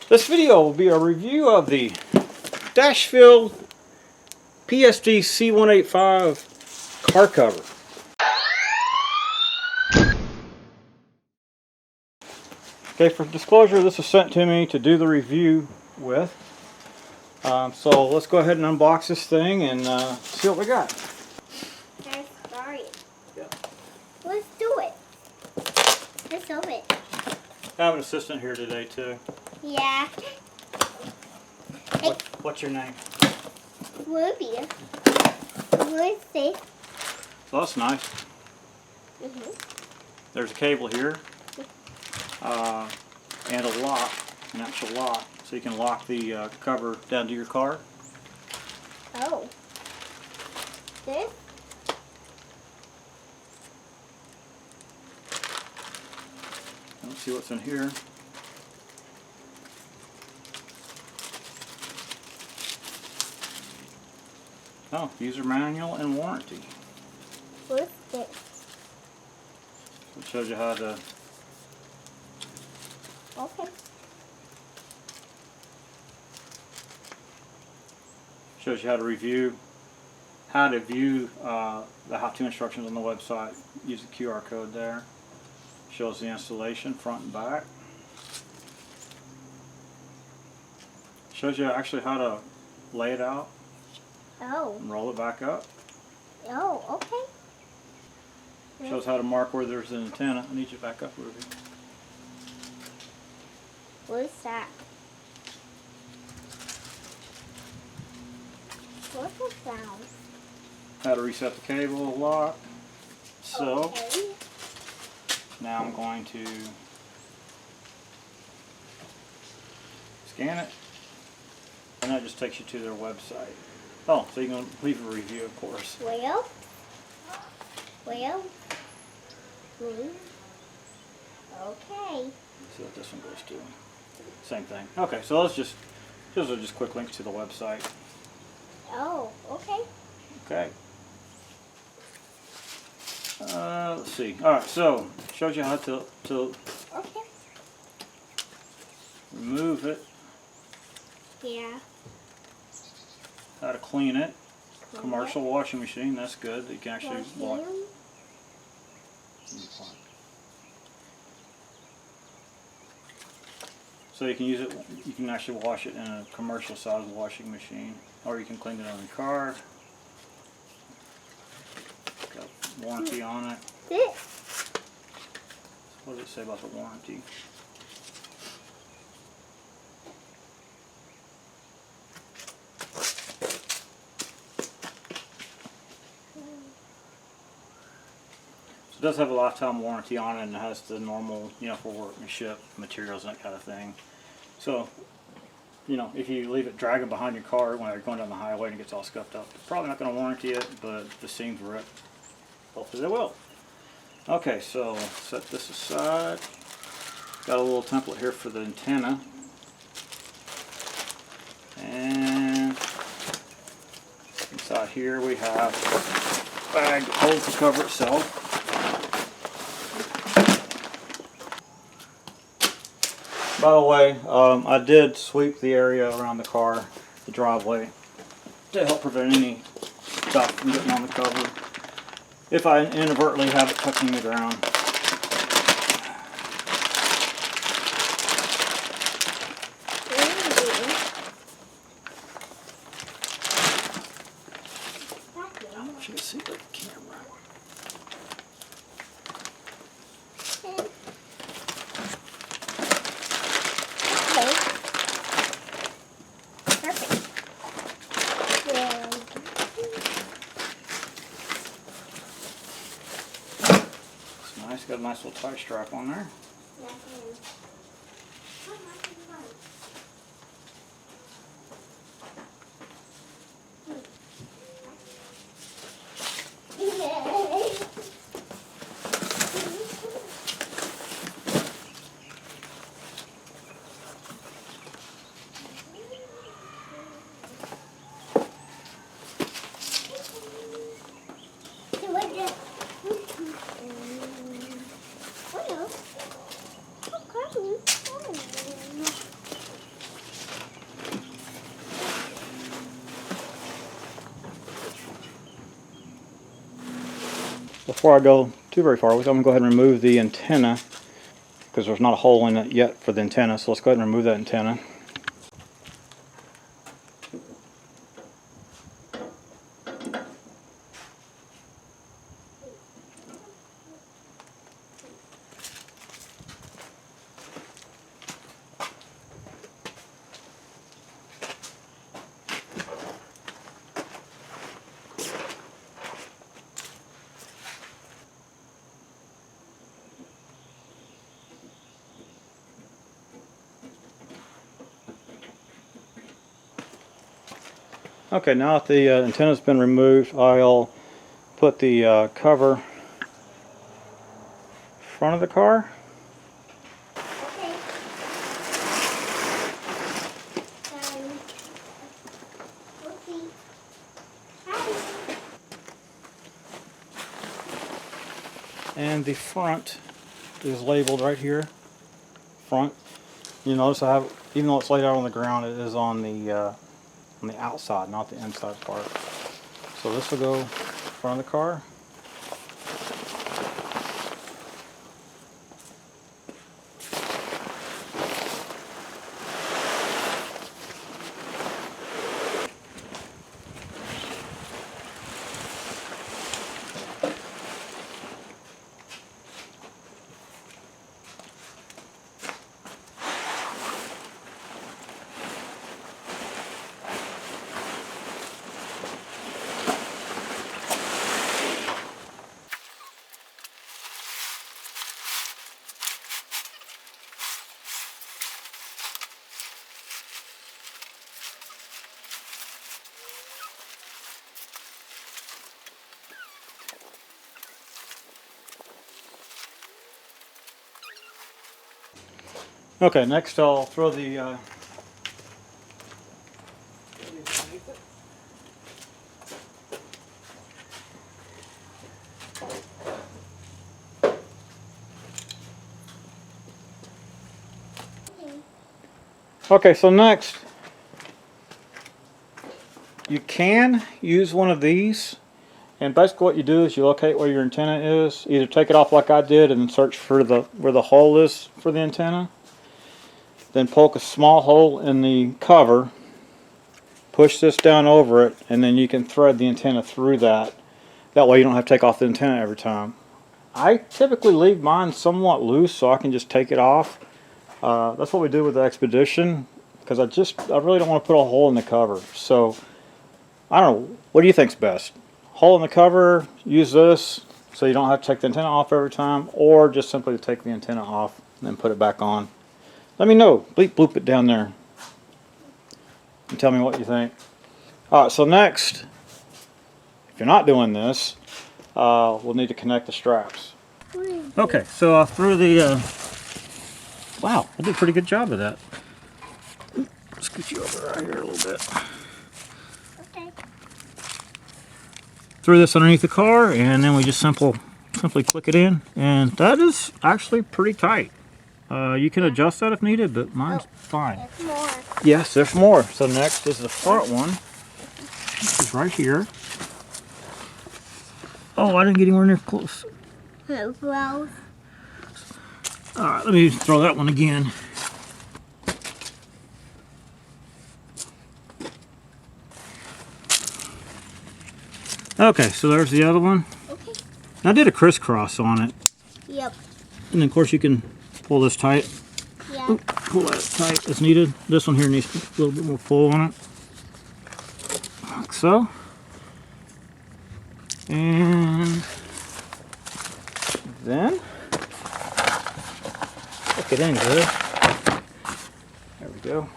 This video will be a review of the Dashfield PSD C185 car cover. Okay, for disclosure, this was sent to me to do the review with. So let's go ahead and unbox this thing and see what we got. Okay, sorry. Yeah. Let's do it. Let's open it. I have an assistant here today too. Yeah. What's your name? Ruby. Lucy. So that's nice. Mm-hmm. There's a cable here and a lock, an actual lock, so you can lock the cover down to your car. Oh. This? Let's see what's in here. Oh, user manual and warranty. What's this? It shows you how to. Okay. Shows you how to view the how-to instructions on the website. Use the QR code there. Shows the installation front and back. Shows you actually how to lay it out Oh. and roll it back up. Oh, okay. Shows how to mark where there's an antenna. I need you back up, Ruby. What's that? What's the sound? How to reset the cable lock. So Okay. now I'm going to scan it, and that just takes you to their website. Oh, so you can leave a review, of course. Well. Okay. Let's see what this one goes to. Same thing. Okay, so those are just quick links to the website. Oh, okay. Okay. Let's see. All right, so shows you how to Okay. remove it, Yeah. how to clean it. Commercial washing machine, that's good. You can actually wash. So you can use it. You can actually wash it in a commercial size washing machine, or you can clean it on your car. Got warranty on it. This. What does it say about the warranty? It does have a lifetime warranty on it, and it has the normal, for workmanship, materials, and that kind of thing. So, if you leave it dragging behind your car when you're going down the highway and it gets all scuffed up, it's probably not going to warranty it, but if the seams rip, hopefully they will. Okay, so set this aside. Got a little template here for the antenna. And inside here we have a bag that holds the cover itself. By the way, I did sweep the area around the car, the driveway, to help prevent any stuff from getting on the cover if I inadvertently have it touching the ground. I want you to see the camera. Nice, got a nice little tie strap on there. before I go too very far, I'm going to go ahead and remove the antenna because there's not a hole in it yet for the antenna. So let's go ahead and remove that antenna. Okay, now that the antenna's been removed, I'll put the cover front of the car. Okay. We'll see. Hi. And the front is labeled right here. Front. You notice I have, even though it's laid out on the ground, it is on the outside, not the inside part. So this will go front of the car. Okay, next I'll throw the Okay, so next you can use one of these, and basically what you do is you locate where your antenna is, either take it off like I did and search for where the hole is for the antenna, then poke a small hole in the cover, push this down over it, and then you can thread the antenna through that. That way you don't have to take off the antenna every time. I typically leave mine somewhat loose so I can just take it off. That's what we do with the Expedition, because I really don't want to put a hole in the cover. So I don't know, what do you think's best? Hole in the cover, use this so you don't have to take the antenna off every time, or just simply take the antenna off and then put it back on. Let me know. Bleep bloop it down there and tell me what you think. Alright, so next, if you're not doing this, we'll need to connect the straps. Okay, so I threw the wow, I did a pretty good job of that. Scoot you over right here a little bit. Okay. Threw this underneath the car, and then we just simply click it in, and that is actually pretty tight. You can adjust that if needed, but mine's fine. There's more. Yes, there's more. So next is the front one. This is right here. Oh, I didn't get anywhere near close. Well. Alright, let me throw that one again. Okay, so there's the other one. Okay. I did a crisscross on it. Yep. And then of course you can pull this tight. Yeah. Oop, pull that tight as needed. This one here needs a little bit more pull on it. Like so. And then hook it in good. There we go.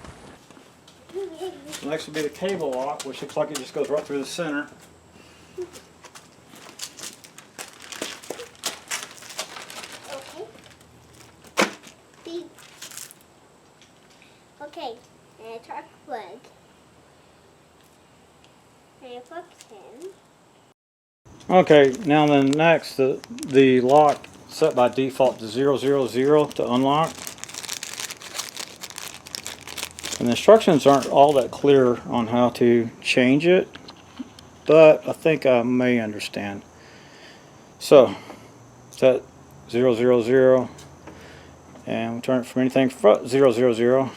Next will be the cable lock, which looks like it just goes right through the center. Okay. Okay. And a truck plug. And a plug pin. Okay, now then next, the lock set by default to 000 to unlock. And the instructions aren't all that clear on how to change it, but I think I may understand. So set 000, and we'll turn it from anything 000.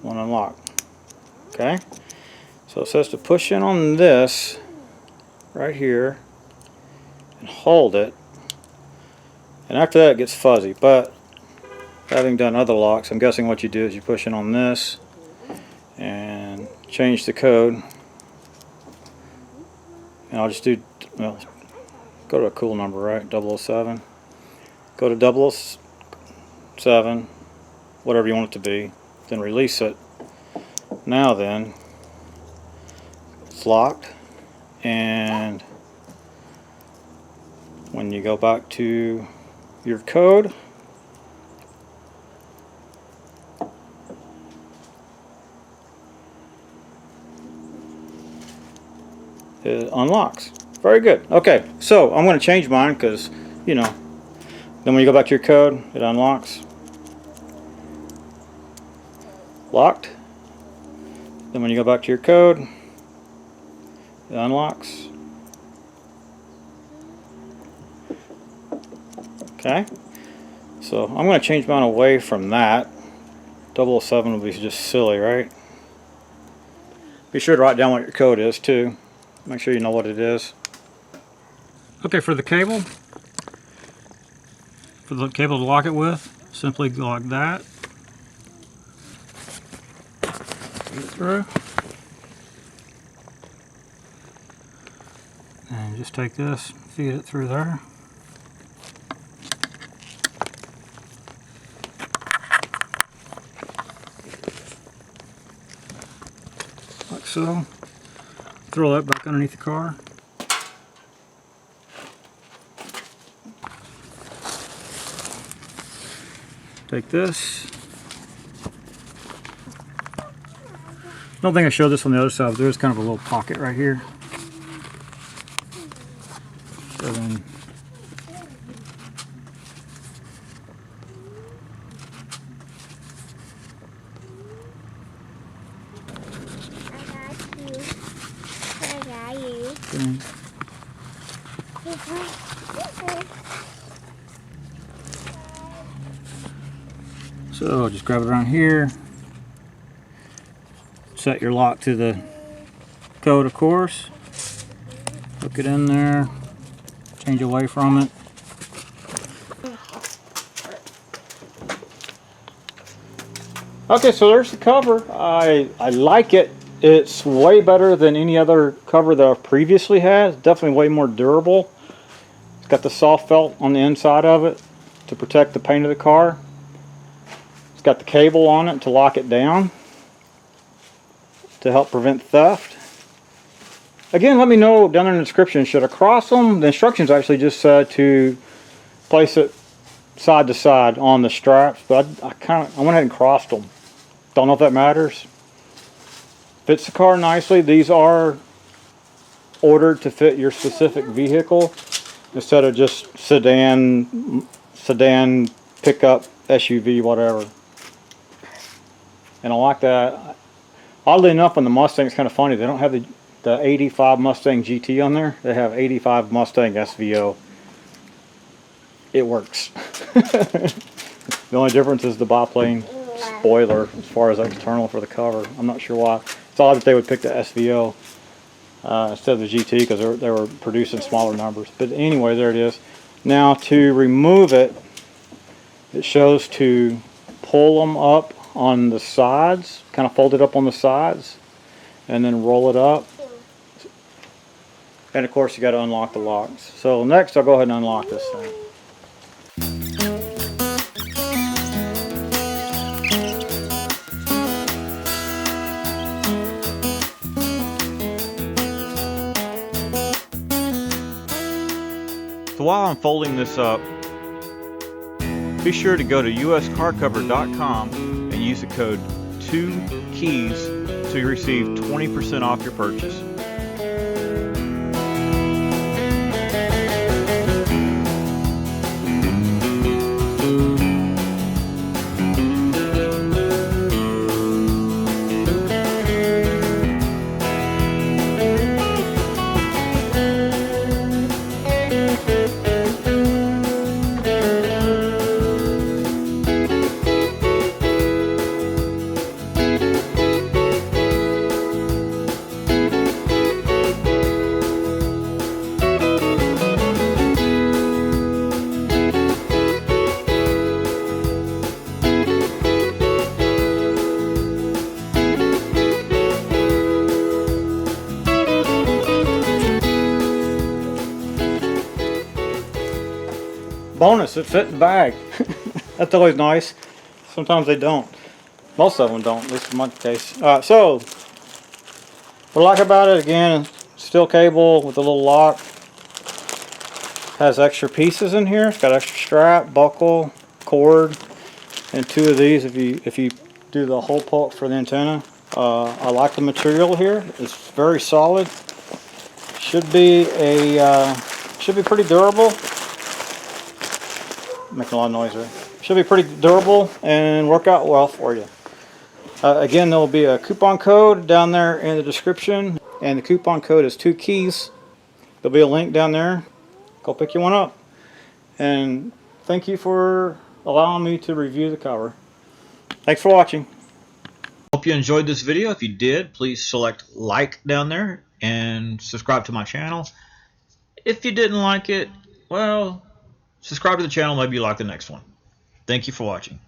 One unlock. Okay. So it says to push in on this right here and hold it, and after that it gets fuzzy. But having done other locks, I'm guessing what you do is you push in on this and change the code. And I'll just do, well, go to a cool number, right? 007. Go to 007, whatever you want it to be, then release it. Now then, it's locked, and when you go back to your code, it unlocks. Very good. Okay, so I'm going to change mine because, you know, then when you go back to your code, it unlocks. Locked. Then when you go back to your code, it unlocks. Okay, so I'm going to change mine away from that. 007 will be just silly, right? Be sure to write down what your code is too. Make sure you know what it is. Okay, for the cable to lock it with, simply go like that. Get it through. And just take this, feed it through there. Like so. Throw that back underneath the car. Take this. Don't think I showed this on the other side, but there's kind of a little pocket right here. So then I got you. So just grab it around here. Set your lock to the code, of course. Hook it in there. Change away from it. Okay, so there's the cover. I like it. It's way better than any other cover that I've previously had. It's definitely way more durable. It's got the soft felt on the inside of it to protect the paint of the car. It's got the cable on it to lock it down to help prevent theft. Again, let me know down there in the description, should I cross them? The instructions actually just said to place it side to side on the straps, but I went ahead and crossed them. Don't know if that matters. Fits the car nicely. These are ordered to fit your specific vehicle instead of just sedan, pickup, SUV, whatever. And I like that. Oddly enough, on the Mustang, it's kind of funny. They don't have the 85 Mustang GT on there. They have 85 Mustang SVO. It works. The only difference is the biplane spoiler as far as external for the cover. I'm not sure why. It's odd that they would pick the SVO instead of the GT because they were producing smaller numbers. But anyway, there it is. Now to remove it, it shows to pull them up on the sides, kind of fold it up on the sides, and then roll it up. And of course you got to unlock the locks. So next I'll go ahead and unlock this thing. So while I'm folding this up, be sure to go to uscarcover.com and use the code 2KEYS to receive 20% off your purchase. bonus, it fit the bag. That's always nice. Sometimes they don't. Most of them don't, at least in my case. So, what I like about it, again, steel cable with a little lock. Has extra pieces in here. It's got extra strap, buckle, cord, and 2 of these if you do the hole poke for the antenna. I like the material here. It's very solid. Should be pretty durable. Making a lot of noise there. Should be pretty durable and work out well for you. Again, there will be a coupon code down there in the description, and the coupon code is 2 keys. There'll be a link down there. Go pick you one up. And thank you for allowing me to review the cover. Thanks for watching. Hope you enjoyed this video. If you did, please select like down there and subscribe to my channel. If you didn't like it, well, subscribe to the channel, maybe you like the next one. Thank you for watching.